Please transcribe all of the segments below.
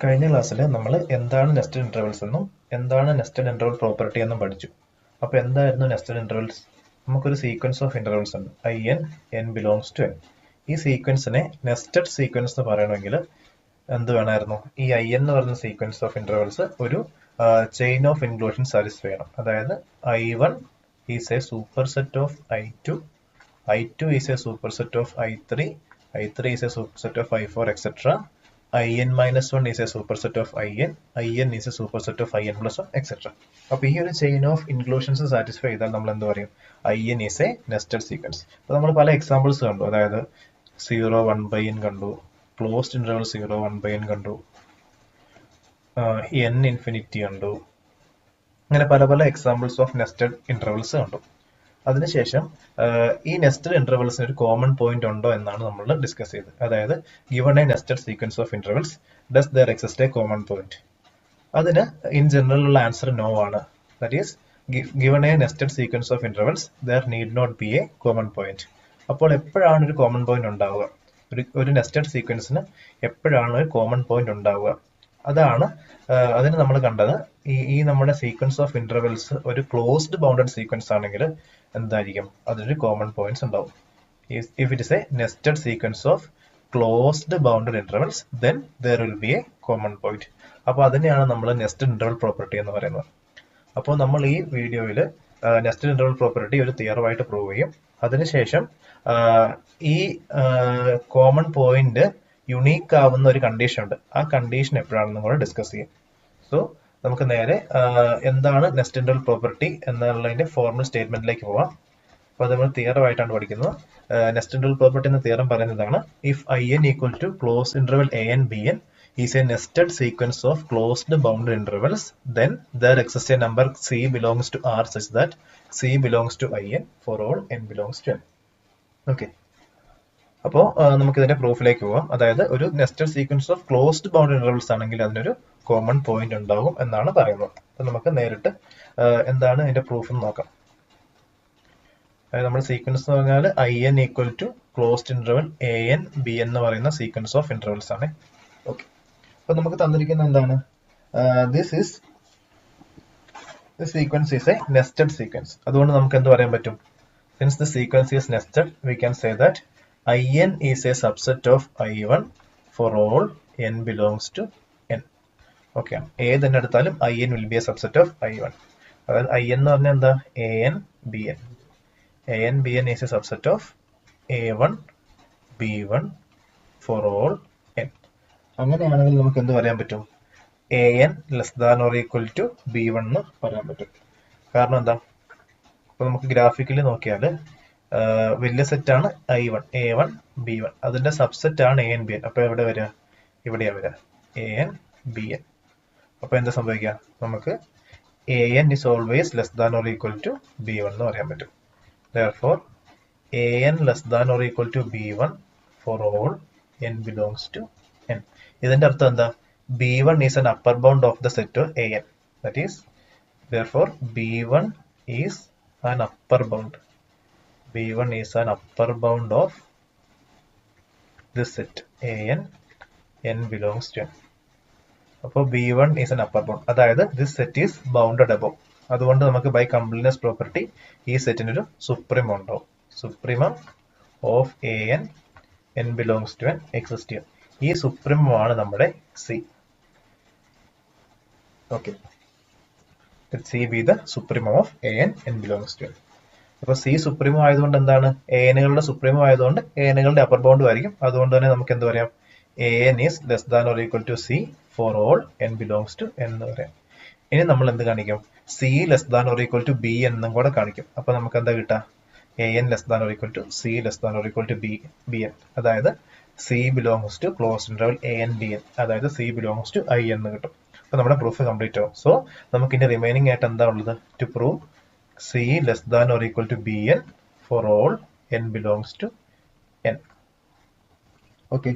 കഴിഞ്ഞ ക്ലാസ്സിൽ നമ്മൾ എന്താണ് നെസ്റ്റഡ് ഇന്റർവൽസ് എന്നും എന്താണ് നെസ്റ്റഡ് ഇന്റർവൽ പ്രോപ്പർട്ടി എന്നും പഠിച്ചു. അപ്പോൾ എന്തായിരുന്നു നെസ്റ്റഡ് ഇന്റർവൽസ്? നമുക്കൊരു സീക്വൻസ് ഓഫ് ഇന്റർവൽസ് ഉണ്ട്, n ബിലോങ്സ് ടു n. ഈ സീക്വൻസിനെ നെസ്റ്റഡ് സീക്വൻസ് എന്ന് പറയണമെങ്കിൽ എന്ത് വേണമായിരുന്നു? ഈ n എന്ന് പറയുന്ന സീക്വൻസ് ഓഫ് ഇന്റർവൽസ് ഒരു ചെയിൻ ഓഫ് ഇൻക്ലൂഷൻ സാറ്റിസ്ഫൈ ചെയ്യണം. അതായത് i1 is A super set of i2, i2 is A super set of i3, i3 is A super set of i4 etcetera. in-1 is a superset of in is a superset of in plus 1 etc. അപ്പോൾ ഈ ഒരു chain of inclusions satisfy ചെയ്താൽ നമ്മൾ എന്ത് പറയും? in is a nested sequence. അപ്പോൾ നമ്മൾ പല എക്സാമ്പിൾസ് കണ്ടു, അതായത് 0 1/n കണ്ടു, ക്ലോസ്ഡ് ഇന്റർവൽ 0 1/n കണ്ടു, n ഇൻഫിനിറ്റി കണ്ടു, അങ്ങനെ പല പല എക്സാമ്പിൾസ് ഓഫ് നെസ്റ്റഡ് ഇന്റർവൽസ് കണ്ടു. അതിനുശേഷം ഈ നെസ്റ്റഡ് ഇന്റർവൽസിന് ഒരു കോമൺ പോയിന്റ് ഉണ്ടോ എന്നാണ് നമ്മൾ ഡിസ്കസ് ചെയ്തത്. അതായത് given a nested sequence of intervals does there exist a common point. അതിന് ഇൻ ജനറൽ ഉള്ള ആൻസർ നോ ആണ്. That is given a nested sequence of intervals there need not be a common point. അപ്പോൾ എപ്പോഴാണ് ഒരു common point ഉണ്ടാവുക? ഒരു nested സീക്വൻസിന് എപ്പോഴാണ് ഒരു കോമൺ പോയിന്റ് ഉണ്ടാവുക? അതിന് നമ്മൾ കണ്ടത് ഈ നമ്മുടെ സീക്വൻസ് ഓഫ് ഇന്റർവൽസ് ഒരു ക്ലോസ്ഡ് ബൗണ്ടഡ് സീക്വൻസ് ആണെങ്കിൽ എന്തായിരിക്കും? അതിനൊരു കോമൺ പോയിന്റ്സ് ഉണ്ടാവും. If it is A nested sequence of closed bounded intervals then there will be a common point. അപ്പോൾ അതിനെയാണ് നമ്മൾ നെസ്റ്റഡ് ഇന്റർവൽ പ്രോപ്പർട്ടി എന്ന് പറയുന്നത്. അപ്പോൾ നമ്മൾ ഈ വീഡിയോയിൽ നെസ്റ്റഡ് ഇന്റർവൽ പ്രോപ്പർട്ടി ഒരു തിയറമായിട്ട് പ്രൂവ് ചെയ്യും. അതിനുശേഷം ഈ കോമൺ പോയിന്റ് യുണീക്ക് ആവുന്ന ഒരു കണ്ടീഷൻ ഉണ്ട്. ആ കണ്ടീഷൻ എപ്പോഴാണെന്ന് കൂടെ ഡിസ്കസ് ചെയ്യും. സോ നമുക്ക് നേരെ എന്താണ് നെസ്റ്റഡ് ഇന്റർവൽ പ്രോപ്പർട്ടി എന്നുള്ളതിന്റെ ഫോർമൽ സ്റ്റേറ്റ്മെന്റിലേക്ക് പോവാം. അപ്പോൾ അത് നമ്മൾ തിയറമായിട്ടാണ് പഠിക്കുന്നത്. നെസ്റ്റഡ് ഇന്റർവൽ പ്രോപ്പർട്ടി എന്ന തിയറം പറയുന്നതാണ്, if in equal to close interval an bn is a nested sequence of closed bounded intervals, then there exists a number c belongs to R such that c belongs to in for all n belongs to n. Okay, അപ്പോൾ നമുക്ക് ഇതിന്റെ പ്രൂഫിലേക്ക് പോവാം. അതായത് ഒരു nested sequence of closed bounded intervals ആണെങ്കിൽ അതിനൊരു common point ഉണ്ടാവും എന്നാണ് പറയുന്നത്. അപ്പൊ നമുക്ക് നേരിട്ട് എന്താണ് ഇതിന്റെ പ്രൂഫ് എന്ന് നോക്കാം. അതായത് നമ്മുടെ സീക്വൻസ് എന്ന് പറഞ്ഞാൽ in equal to closed interval an bn എന്ന് പറയുന്ന സീക്വൻസ് ഓഫ് ഇന്റർവൽസ് ആണ്. ഓക്കെ, അപ്പൊ നമുക്ക് തന്നിരിക്കുന്ന എന്താണ്? This sequence is a nested sequence. അതുകൊണ്ട് നമുക്ക് എന്ത് പറയാൻ പറ്റും? Since the sequence is nested we can say that in is a subset of i1 for all n belongs to n. Okay, ഏതെന്നെ എടുത്താലും in will be a subset of i1. അതായത് in എന്ന് പറഞ്ഞാൽ എന്താ? an bn is a subset of a1 b1 for all n. അങ്ങനെയാണെങ്കിൽ നമുക്ക് എന്ത് പറയാൻ പറ്റും? an less than or equal to b1 എന്ന് പറയാൻ പറ്റും. കാരണം എന്താ? അപ്പൊ നമുക്ക് ഗ്രാഫിക്കലി നോക്കിയാൽ വലിയ സെറ്റാണ് i1 a1 b1, അതിന്റെ സബ്സെറ്റ് ആണ് an bn. അപ്പൊ എവിടെ വരിക? ഇവിടെയാ വരിക an bn. അപ്പൊ എന്താ സംഭവിക്കുക? നമുക്ക് an is always less than or equal to b1 എന്ന് പറയാൻ പറ്റും. Therefore an less than or equal to b1 for all n belongs to n. ഇതിന്റെ അർത്ഥം എന്താ? b1 is an upper bound of the set of an. That is, therefore b1 is an upper bound. b1 is an upper bound of this set n belongs to n. അപ്പോൾ b1 is an upper bound, അതായത് this set is bounded above. അതുകൊണ്ട് നമുക്ക് by completeness property ഈ സെറ്റിന് ഒരു supremum ഉണ്ടാവും. Supremum of n belongs to n exist ചെയ്യും. ഈ സുപ്രീമം ആണ് നമ്മുടെ c. Okay, c be the supremum of n belongs to n. അപ്പൊ സി സുപ്രീമോ ആയതുകൊണ്ട് എന്താണ്? എനുകളുടെ സുപ്രീമോ ആയതുകൊണ്ട് എനുകളുടെ അപ്പർ ബൗണ്ടും ആയിരിക്കും. അതുകൊണ്ട് തന്നെ നമുക്ക് എന്ത് പറയാം? an is less than or equal to c for all n belongs to n എന്ന് പറയാം. ഇനി നമ്മൾ എന്ത് കാണിക്കും? c less than or equal to b എന്നും കൂടെ കാണിക്കും. അപ്പൊ നമുക്ക് എന്താ കിട്ടുക? an less than or equal to c less than or equal to bn. അതായത് c belongs to closed interval an bn, അതായത് c belongs to i എന്ന് കിട്ടും. അപ്പൊ നമ്മുടെ പ്രൂഫ് കംപ്ലീറ്റ് ആവും. സോ നമുക്ക് ഇനി റിമൈനിങ് ആയിട്ട് എന്താ ഉള്ളത്? To prove c less than or equal to bn for all n belongs to n. Okay,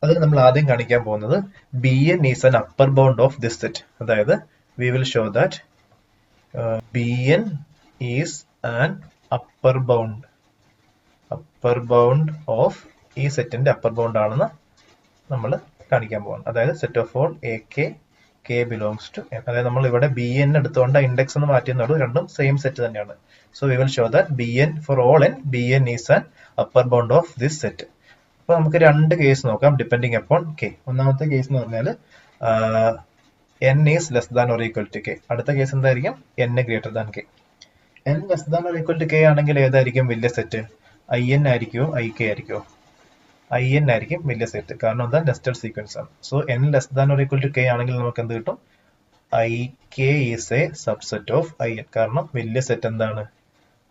അതിന് നമ്മൾ ആദ്യം കാണിക്കാൻ പോകുന്നത് bn is an upper bound of this set. അതായത് we will show that bn is an upper bound of ഈ സെറ്റിന്റെ upper bound ആണെന്ന് നമ്മൾ കാണിക്കാൻ പോവാണ്. അതായത് set of all a k belongs to n. അതായത് നമ്മൾ ഇവിടെ ബി എൻ എടുത്തുകൊണ്ട് ഇൻഡെക്സ് എന്ന് മാറ്റിയെന്നുള്ളൂ, രണ്ടും സെയിം സെറ്റ് തന്നെയാണ്. So we will show that b n for all n, B n is an upper bound of this set. അപ്പൊ നമുക്ക് രണ്ട് കേസ് നോക്കാം ഡിപ്പെൻഡിങ് അപ്പോൺ കെ. ഒന്നാമത്തെ കേസ് എന്ന് പറഞ്ഞാൽ n is less than or equal to k. അടുത്ത case എന്തായിരിക്കും? N greater than k. N less than or equal to k ആണെങ്കിൽ ഏതായിരിക്കും വലിയ സെറ്റ്? ഐ എൻ ആയിരിക്കുമോ ഐ കെ ആയിരിക്കുമോ? ഐ എൻ ആയിരിക്കും വലിയ സെറ്റ്, കാരണം എന്താ? നെസ്റ്റഡ് സീക്വൻസ് ആണ്. So n less than or equal to k ആണെങ്കിൽ നമുക്ക് എന്ത് കിട്ടും? I k is a subset of I n. കാരണം വലിയ സെറ്റ് എന്താണ്?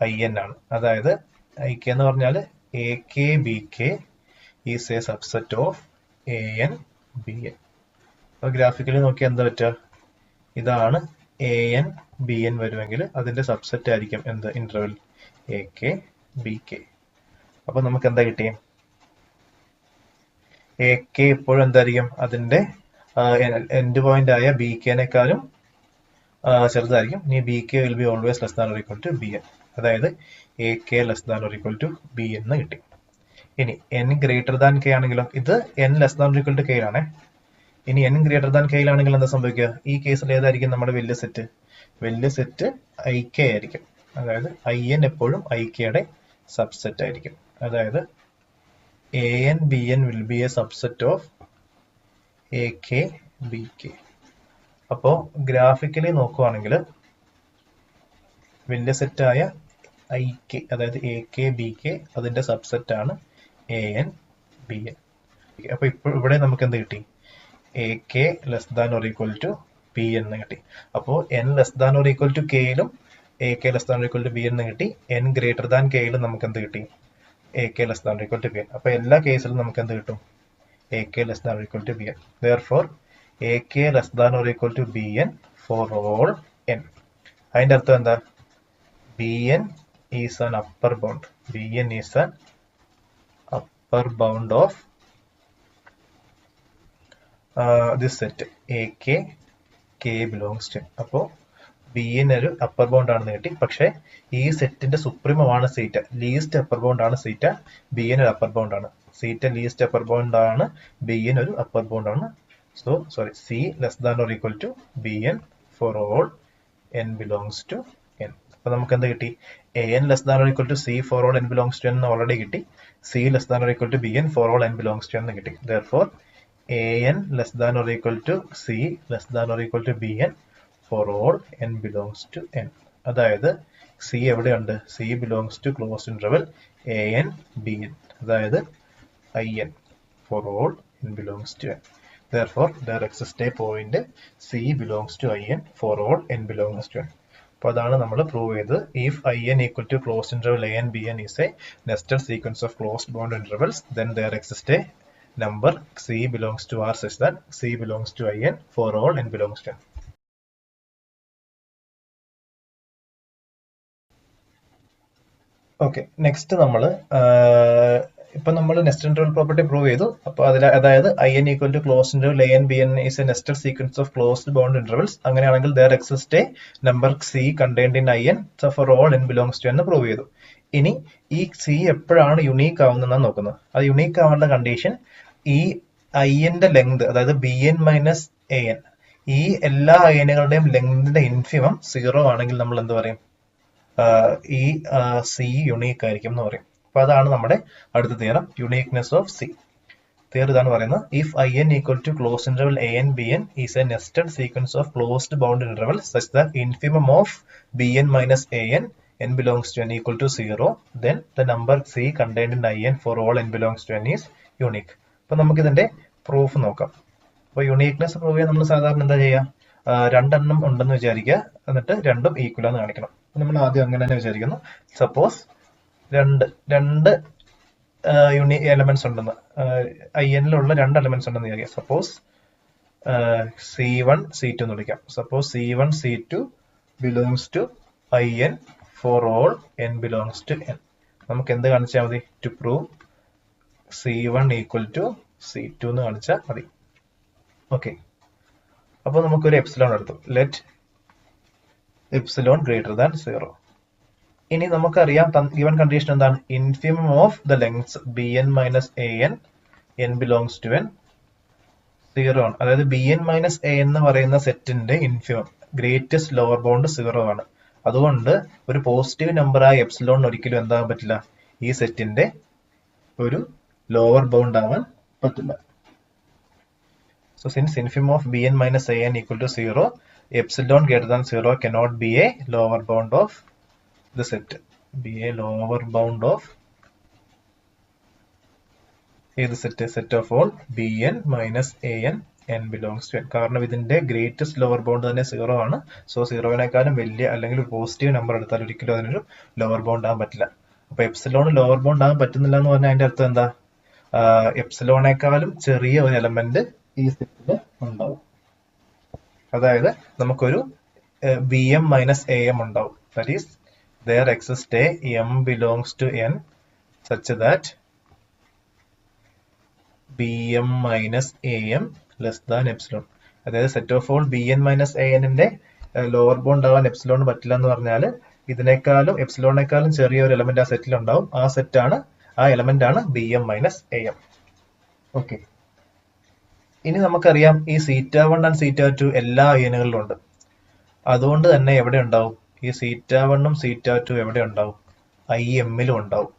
ഐ എൻ ആണ്. അതായത് ഐ കെ എന്ന് പറഞ്ഞാൽ A K B K is a subset of A N B N. അപ്പൊ ഗ്രാഫിക്കലി നോക്കിയാൽ എന്താ പറ്റുക? ഇതാണ് എ എൻ ബി എൻ വരുമെങ്കിൽ അതിന്റെ സബ്സെറ്റ് ആയിരിക്കും എന്ത്? Interval A K B K. അപ്പൊ നമുക്ക് എന്താ കിട്ടിയ? എ കെ എപ്പോഴും എന്തായിരിക്കും? അതിന്റെ എൻഡ് പോയിന്റ് ആയ ബി കെനേക്കാളും ചെറുതായിരിക്കും. ഇനി B K will be always less than or equal to B N. അതായത് A K less than or equal to B എന്ന് കിട്ടി. ഇനി എൻ ഗ്രേറ്റർ ദാൻ കെ ആണെങ്കിലോ? ഇത് n less than or equal to k ആണേ. ഇനി n greater than K ആണെങ്കിൽ എന്താ സംഭവിക്കുക? ഈ കേസിൽ ഏതായിരിക്കും നമ്മുടെ വലിയ സെറ്റ്? വലിയ സെറ്റ് ഐ കെ ആയിരിക്കും. അതായത് ഐ എൻ എപ്പോഴും ഐ കെയുടെ സബ്സെറ്റ് ആയിരിക്കും. അതായത് A N B N will be a subset of A K B K. അപ്പോ ഗ്രാഫിക്കലി നോക്കുവാണെങ്കിൽ വലിയ സെറ്റായ ഐ കെ, അതായത് എ കെ ബി കെ, അതിന്റെ സബ്സെറ്റ് ആണ് എ എൻ ബി എൻ. അപ്പൊ ഇപ്പോൾ ഇവിടെ നമുക്ക് എന്ത് കിട്ടി? A K less than or equal to B എന്ന് കിട്ടി. അപ്പോ N less than or equal to കെയിലും A K less than or equal to B എന്ന് കിട്ടി. എൻ ഗ്രേറ്റർ ദാൻ കെയിലും നമുക്ക് എന്ത് കിട്ടി? A K less than or equal to B N. അപ്പൊ എല്ലാ കേസിലും നമുക്ക് എന്ത് കിട്ടും? A K less than or equal to B n. Therefore a K less than or equal to B n for all n. അതിന്റെ അർത്ഥം എന്താ? B n is an upper bound. B n is an upper bound of this set A k k belongs to. അപ്പോ b n ഒരു upper bound ആണെന്ന് കിട്ടി. പക്ഷെ ഈ സെറ്റിന്റെ സുപ്രീമമാണ് സീറ്റ, ലീസ്റ്റ് അപ്പർ ബൗണ്ട് ആണ് സീറ്റ. ബി എൻ ഒരു അപ്പർ ബൗണ്ട് ആണ്. സീറ്റ ലീസ്റ്റ് അപ്പർ ബൗണ്ട് ആണ്, ബി എൻ ഒരു അപ്പർ ബൗണ്ട് ആണ്. So sorry, c less than or equal to B n for all n belongs to n. അപ്പൊ നമുക്ക് എന്ത് കിട്ടി? A n less than or equal to c for all n belongs to n already കിട്ടി. C less than or equal to B n for all n belongs to എന്ന് കിട്ടി. Therefore a n less than or equal to c less than or equal to B n for all n belongs to n. അതായത് c എവിടെയുണ്ട്? C belongs to closed interval a N B N, അതായത് I n for all n belongs to n. Therefore there exists a point C belongs to IN for all n belongs to n. അപ്പോൾ അതാണ് നമ്മൾ prove ചെയ്തത്. If IN equal to closed interval AN BN is a nested sequence of closed bound intervals, then there exists a number C belongs to R such that C belongs to IN for all n belongs to n. Okay, next നമ്മൾ ഇപ്പൊ നമ്മൾ nested interval property prove ചെയ്തു. അപ്പൊ അതിൽ അതായത് I n equal to closed interval a N B n is a nested sequence of closed bound intervals. അങ്ങനെയാണെങ്കിൽ there exists a number C contained in IN for all n belongs to എന്ന് prove ചെയ്തു. ഇനി ഈ C എപ്പോഴാണ് unique ആവുന്നതെന്നാണ് നോക്കുന്നത്. അത് unique ആവേണ്ട condition ഈ ഐ എന്റെ ലെങ്ത്, അതായത് B n minus a N, ഈ എല്ലാ ഐനുകളുടെയും ലെങ്തിന്റെ ഇൻഫിമം 0 ആണെങ്കിൽ നമ്മൾ എന്ത് പറയും? ഈ സി യുണീക്ക് ആയിരിക്കും എന്ന് പറയും. അപ്പൊ അതാണ് നമ്മുടെ അടുത്ത theorem, uniqueness of c. Theorem ഇതാണ് പറയുന്നത്: if I n equal to closed interval a N B n is a nested sequence of closed bound interval such that infimum of b n minus a n n belongs to n equal to 0, then the number C contained in IN for all n belongs to n is unique. അപ്പൊ നമുക്ക് ഇതിന്റെ proof നോക്കാം. അപ്പൊ uniqueness prove ചെയ്യാൻ നമ്മൾ സാധാരണ എന്താ ചെയ്യുക? രണ്ടെണ്ണം ഉണ്ടെന്ന് വിചാരിക്കുക, എന്നിട്ട് രണ്ടും ഈക്വൽ ആണെന്ന് കാണിക്കണം. നമ്മൾ ആദ്യം അങ്ങനെ തന്നെ വിചാരിക്കുന്നു. സപ്പോസ് രണ്ട് എലമെന്റ്സ് ഉണ്ടെന്ന്, ഐ എന്നിലുള്ള രണ്ട് എലമെന്റ്സ് ഉണ്ടെന്ന് വിചാരിക്കുക. സപ്പോസ് C1 C2 എന്ന് വിളിക്കാം. Suppose C1 C2 belongs to IN for all n belongs to n. നമുക്ക് എന്ത് കാണിച്ചാൽ മതി? To prove C1 equal to C2 എന്ന് കാണിച്ചാൽ മതി. ഓക്കെ, അപ്പൊ നമുക്കൊരു എപ്സിലോൺ എടുത്തു. Let epsilon greater than 0. ഇനി നമുക്കറിയാം ഗിവൻ കണ്ടീഷൻ എന്താണ്? Infimum of the lengths b n minus a n, n belongs to n, 0 ആണ്. അതായത് bn മൈനസ് a എന്ന് പറയുന്ന സെറ്റിന്റെ ഇൻഫിമം ഗ്രേറ്റസ്റ്റ് ലോവർ ബൗണ്ട് 0 ആണ്. അതുകൊണ്ട് ഒരു പോസിറ്റീവ് നമ്പറായ എപ്സിലോൺ ഒരിക്കലും എന്താകാൻ പറ്റില്ല, ഈ സെറ്റിന്റെ ഒരു ലോവർ ബൗണ്ട് ആവാൻ പറ്റില്ല. So since infimum of bn minus an equal to 0, epsilon greater than 0 cannot be a lower bound of the set. Be a lower bound of ഏത് set? Set of all bn minus an n belongs to n. കാരണം ഇതിന്റെ greatest lower bound തന്നെ 0 ആണ്. So 0-നേക്കാളും വലിയ അല്ലെങ്കിൽ positive number എടുത്താൽ ഒരിക്കലും അതിനൊരു ലോവർ ബൗണ്ട് ആകാൻ പറ്റില്ല. അപ്പൊ എപ്സിലോൺ ലോവർ ബൗണ്ട് ആകാൻ പറ്റുന്നില്ല എന്ന് പറഞ്ഞാൽ അതിന്റെ അർത്ഥം എന്താ? എപ്സിലോണേക്കാളും ചെറിയ ഒരു എലമെന്റ് ഈ സെറ്റിൽ ഉണ്ടാവും. അതായത് നമുക്കൊരു bm മൈനസ് am ഉണ്ടാവും. That is there exists a m belongs to n such that bm minus am less than epsilon. അതായത് set of all bn minus an-ന്റെ ലോവർ ബൗണ്ട് ആവാൻ എപ്സിലോൺ പറ്റില്ല എന്ന് പറഞ്ഞാൽ ഇതിനേക്കാളും എപ്സിലോണേക്കാളും ചെറിയ ഒരു എലമെന്റ് ആ സെറ്റിൽ ഉണ്ടാവും. ആ എലമെന്റ് ആണ് bm മൈനസ് am. ഓക്കെ, ഇനി നമുക്കറിയാം ഈ θ1 ആൻഡ് θ2 എല്ലാ അയനുകളിലും ഉണ്ട്. അതുകൊണ്ട് തന്നെ എവിടെ ഉണ്ടാവും? ഈ θ1ഉം θ2 എവിടെ ഉണ്ടാവും? im-ലും ഉണ്ടാവും.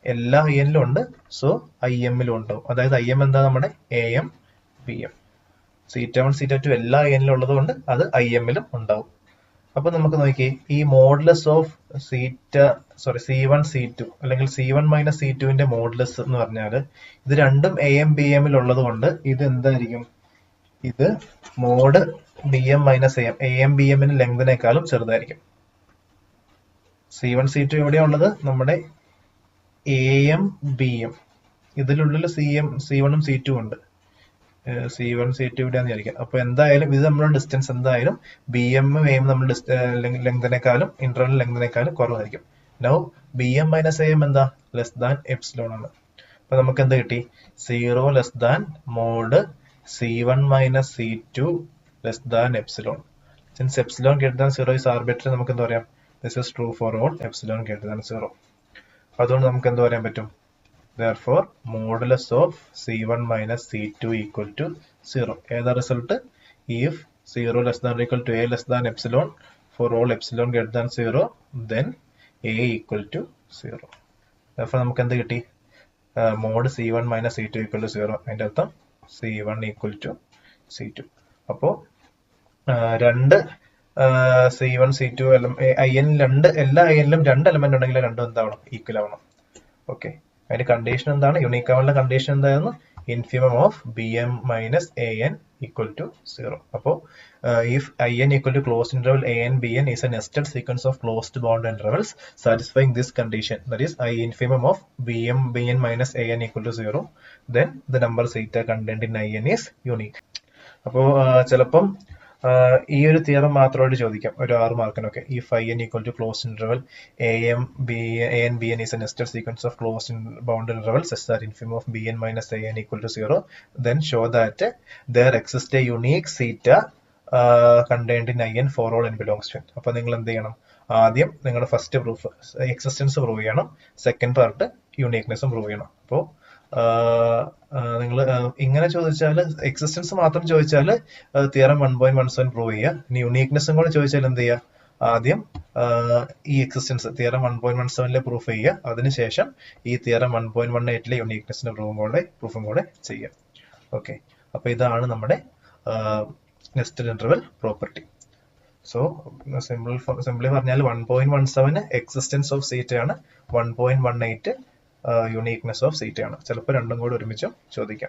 എല്ലാ അയനിലും ഉണ്ട്. സോ im-ലും ഉണ്ടാവും. അതായത് im എന്താ? നമ്മുടെ am bm. θ1 θ2 എല്ലാ അയനിലും ഉള്ളത് കൊണ്ട് അത് im-ലും ഉണ്ടാവും. അപ്പൊ നമുക്ക് നോക്കിയേ, ഈ മോഡുലസ് ഓഫ് C1 C2 അല്ലെങ്കിൽ C1 മൈനസ് C2-ന്റെ മോഡുലസ് എന്ന് പറഞ്ഞാൽ ഇത് രണ്ടും am bm-ൽ ഉള്ളത് കൊണ്ട് ഇത് എന്തായിരിക്കും? ഇത് മോഡ് bm മൈനസ് am bm-ന് ലെങ്തിനേക്കാളും ചെറുതായിരിക്കും. C1 C2 എവിടെയാ ഉള്ളത്? നമ്മുടെ am bm. ഇതിനുള്ളിൽ C1ഉം C2 ഉണ്ട്. C1 C2 ഇവിടെയാന്ന് വിചാരിക്കാം. അപ്പൊ എന്തായാലും ഇത് നമ്മുടെ ഡിസ്റ്റൻസ് എന്തായാലും bm am നമ്മുടെ ലെങ്തിനേക്കാളും ഇന്റർവൽ ലെങ്തിനേക്കാളും കുറവായിരിക്കും. നൗ bm മൈനസ് am എന്താ? ലെസ് ദാൻ എപ്സിലോൺ ആണ്. അപ്പൊ നമുക്ക് എന്താ കിട്ടി? 0 less than mod C1 minus C2 less than epsilon. Since epsilon greater than 0 is arbitrary, നമുക്ക് എന്താ പറയാം? This is true for all epsilon greater than 0. അതുകൊണ്ട് നമുക്ക് എന്താ പറയാൻ പറ്റും? Therefore, modulus of C1 minus C2 equal to 0. ഏതാ result? If 0 less than or equal to a less than epsilon for all epsilon greater than 0, then a equal to 0. Therefore, നമുക്ക് എന്ത് കിട്ടി? Mod C1 minus C2 equal to 0. അതിന്റെ അർത്ഥം C1 equal to C2. അപ്പോ രണ്ട് C1 C2 എല്ലാ അയനിലും രണ്ട് element ഉണ്ടെങ്കിൽ രണ്ടും എന്താവണം? ഈക്വൽ ആവണം. ഓക്കെ, അതിന്റെ കണ്ടീഷൻ എന്താണ്? യൂണിക് ആവാനുള്ള കണ്ടീഷൻ എന്തായിരുന്നു? Infimum of bm minus an equal to 0. അപ്പോൾ if in equal to closed interval an bn is a nested sequence of closed bound intervals satisfying this condition, that is I infimum of bn minus an equal to 0, then the number theta contained in in is unique. അപ്പോൾ ചിലപ്പം ഈ ഒരു theorem മാത്രമായിട്ട് ചോദിക്കാം ഒരു 6 മാർക്കിനൊക്കെ. ഈ n equal to closed interval an bn is a nested sequence of closed bound intervals such that infimum of bn minus an equal to 0, then show that there exists a unique theta contained in in for all n belongs to n. അപ്പൊ നിങ്ങൾ എന്ത് ചെയ്യണം? ആദ്യം നിങ്ങളുടെ first proof existence prove ചെയ്യണം, second part യൂണിക്നെസ്സും prove ചെയ്യണം. അപ്പോൾ നിങ്ങൾ ഇങ്ങനെ ചോദിച്ചാൽ എക്സിസ്റ്റൻസ് മാത്രം ചോദിച്ചാൽ തിയറം 1.17 പ്രൂവ് ചെയ്യുക. ഇനി യുണീക്നെസ്സും കൂടെ ചോദിച്ചാൽ എന്ത് ചെയ്യുക? ആദ്യം ഈ എക്സിസ്റ്റൻസ് തിയറം 1.17 പ്രൂഫ് ചെയ്യുക, അതിനുശേഷം ഈ തിയറം 1.18 യുണീക്നെസ്സിന്റെ പ്രൂഫും കൂടെ ചെയ്യുക. ഓക്കെ, അപ്പൊ ഇതാണ് നമ്മുടെ nested interval property. So simply പറഞ്ഞാൽ 1.17 എക്സിസ്റ്റൻസ് ഓഫ് സീറ്റ ആണ്, 1.18 യൂണിക്നെസ് ഓഫ് സീറ്റ ആണ്. ചിലപ്പോൾ രണ്ടും കൂടെ ഒരുമിച്ചും ചോദിക്കാം.